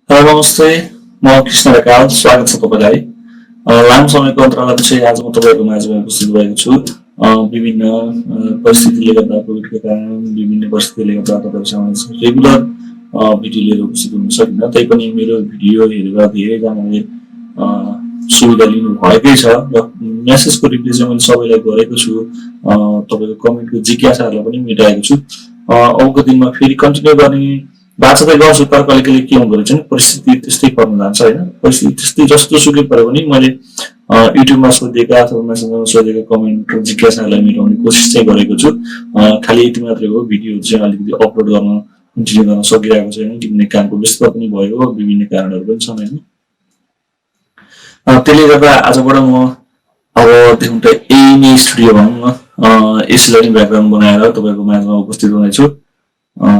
hello नमस्ते म कृष्ण ढकाल स्वागत छ तपाईलाई लामो समयको अन्तरालपछि आज म तपाईहरुको माझमा उपस्थित भएको छु विभिन्न परिस्थितिले गर्दा कोभिडको कारण विभिन्न परिस्थितिले गर्दा तपाईहरुसँग रेगुलर भिडियो लिएर उपस्थित हुन सकिन्न तैपनि मेरो भिडियो हेरेर धेरै जनाले सुविधा लिनु भएकै छ र मेसेजको रिप्लाई चाहिँ मैले सबैलाई गरेको छु तपाईको कमेन्टको जिज्ञासाहरुलाई पनि मेटाएको छु अबको दिनमा फेरि कन्टिन्यु गर्ने बाचा चाहिँ गर्छु तर कहिले के हुँदो रहेछ नि परिस्थिति त्यस्तै पर्न जान्छ हैन परिस्थिति त्यस्तै जस्तो सुकै परे पनि मैले युट्युबमा सोधेका अथवा मेसेन्जरमा सोधेका कमेन्ट र जिज्ञासालाई मेटाउने कोसिस चाहिँ गरेको छु खाली यति मात्रै हो भिडियो चाहिँ अलिकति अपलोड गर्न कन्टिन्यु गर्न सकिरहेको छैन किनभने कामको व्यस्तता पनि भयो विभिन्न कारणहरु पनि छन् हैन त्यसले गर्दा आजबाट म अब देखुन्ट यही नै स्टुडियो भनौं न यसलाई ब्याकग्राउन्ड बनाएर तपाईहरुको माझमा उपस्थित हुनेछु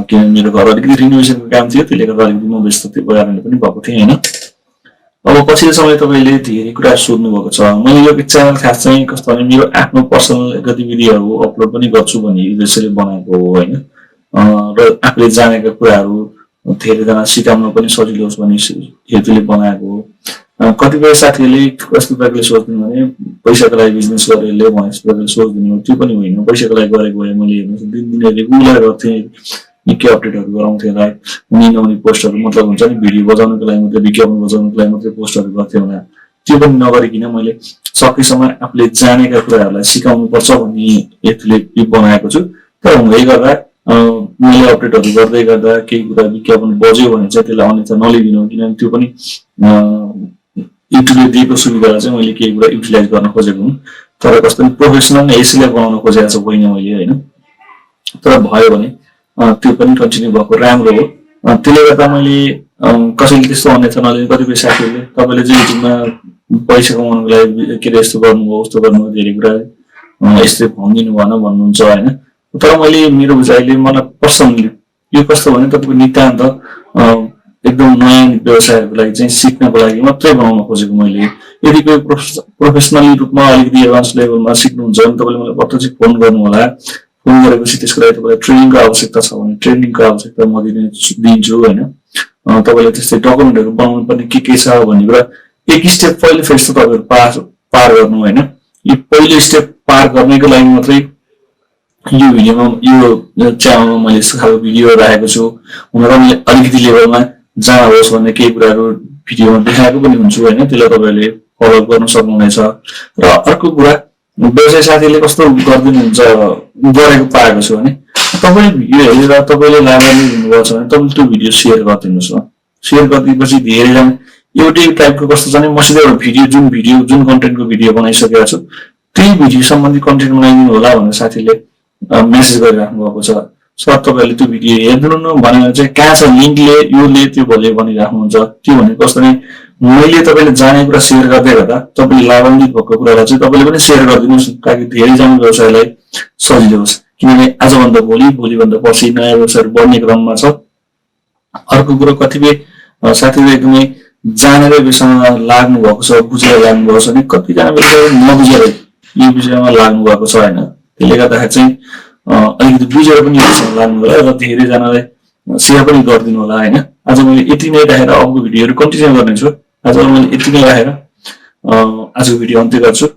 किनभने मेरो घर अलिकति रिनोभेसनको काम थियो त्यसले गर्दा अलिकति म व्यस्त थिएँ कारणले पनि भएको थिएँ हैन अब पछिल्लो समय तपाईले धेरै कुरा सोध्नु भएको छ मैले यो च्यानल खास चाहिँ कस्तो भने मेरो आफ्नो पर्सनल गतिविधिहरु अपलोड पनि गर्छु भन्ने उद्देश्यले बनाएको हो हैन र आफूले जानेका कुराहरु धेरै जना सिकाउन पनि सजिलो होस् भन्ने हेतुले बनाएको हो कतिपय साथीहरुले कस्तो प्रकारले सोच्नु भने पैसाको लागि बिजनेस गरेले भनेपछि प्रकारले सोच्दिनु त्यो पनि होइन पैसाको लागि गरेको भए मैले हेर्नुस् दिनदिनै रेगुलर गर्थे निकै अपडेटहरु गराउँथे होला उनी नहुने पोस्टहरु मतलब हुन्छ नि भिडियो बजाउनको लागि मात्रै विज्ञापन बजाउनको लागि मात्रै पोस्टहरु गर्थे होला त्यो पनि नगरिकिन मैले सकेसम्म आफूले जानेका कुराहरुलाई सिकाउनु पर्छ भन्ने हेतुले यो बनाएको छु तर हुँदै गर्दा मैले अपडेटहरु गर्दै गर्दा केही कुरा विज्ञापन बज्यो भने चाहिँ त्यसलाई अन्यथा नलिदिनु किनभने त्यो पनि युट्युबले दिएको सुविधालाई चाहिँ मैले केही कुरा युटिलाइज गर्न खोजेको हुँ तर कस्तो प्रोफेसनल नै यसैले बनाउन खोजेको छ होइन मैले हैन तर भयो भने त्यो पनि कन्टिन्यु भएको राम्रो हो त्यसले गर्दा मैले कसैले त्यस्तो अन्यथा नलिने कतिपय साथीहरुले तपाईले चाहिँ युट्युबमा पैसा कमाउनको लागि के यस्तो गर्नुभयो उस्तो गर्नुभयो धेरै कुरा यस्तै भनिदिनु भएन भन्नुहुन्छ हैन तर मैले मेरो बुझाइले मलाई पर्सनली यो कस्तो भने तपाईको नितान्त एकदम नयाँ व्यवसायहरुको लागि चाहिँ सिक्नको लागि मात्रै बनाउन खोजेको मैले यदि कोही प्रोफेसनली रूपमा अलिकति एडभान्स लेभलमा सिक्नुहुन्छ भने तपाईले मलाई पटक फोन गर्नु होला फोन गरेपछि त्यसको लागि तपाईलाई ट्रेनिङको आवश्यकता छ भने ट्रेनिङको आवश्यकता म दिन्छु हैन तपाईले त्यस्तै डकुमेन्टहरु बनाउनु पर्ने के छ भन्ने कुरा एक स्टेप पहिले फेरि तपाईहरु पार गर्नु हैन यो पहिलो स्टेप पार गर्नको लागि मात्रै यो भिडियोमा यो च्यानलमा मैले सुखाएको भिडियो राखेको छु हुन त मैले अलिकति लेभलमा जहाँ होस् भन्ने केही कुराहरु भिडियोमा देखाएको पनि हुन्छु हैन त्यसलाई तपाईले फलो गर्न सक्नुहुनेछ र अर्को कुरा व्यवसाय साथीले कस्तो गर्दिनुहुन्छ गरेको पाएको छु भने तपाईले भिडियो हेरेर तपाईले लाभान्वित हुनुभएको छ भने तपाईले त्यो भिडियो शेयर गरिदिनुस् न शेयर गरिदिएपछि धेरै जना एउटै टाइपको कस्तो छ भने मसित एउटा भिडियो जुन कन्टेन्टको भिडियो बनाइसकेको छु त्यही भिडियो सम्बन्धी कन्टेन्ट बनाइदिनु होला भनेर साथीले मेसेज गरिराख्नु भएको छ सर तपाईले त्यो भिडियो हेर्नु न भनेर चाहिँ कहाँ छ लिंकले योले त्यो भले भनिराख्नुहुन्छ त्यो भनेको कस्तो नि मैले तपाईले जानेको कुरा शेयर गर्दै गर्दा तपाईले लाभान्वित भएको कुरालाई चाहिँ तपाईले पनि शेयर गरिदिनुस् ताकि धेरै जना व्यवसायलाई सजिलो होस् किनभने आजभन्दा भोलिभन्दा पछि नयाँ व्यवसायहरु बढ्ने क्रममा छ अर्को कुरा कतिपय साथीहरु एकदमै जानेर विषयमा लाग्नु भएको छ बुझेर लाग्नु भएको छ भने कति जना व्यवसायले नबुझेर यो विषयमा लाग्नु भएको छ हैन त्यसले गर्दा चाहिँ अलिकति बुझेर पनि यो विषयमा लाग्नु होला र धेरै जनालाई शेयर पनि गरिदिनु होला हैन आज मैले यति नै राखेर अबको भिडियोहरु कन्टिन्यु गर्नेछु आज मैले यति नै राखेर आजको भिडियो अन्त्य गर्छु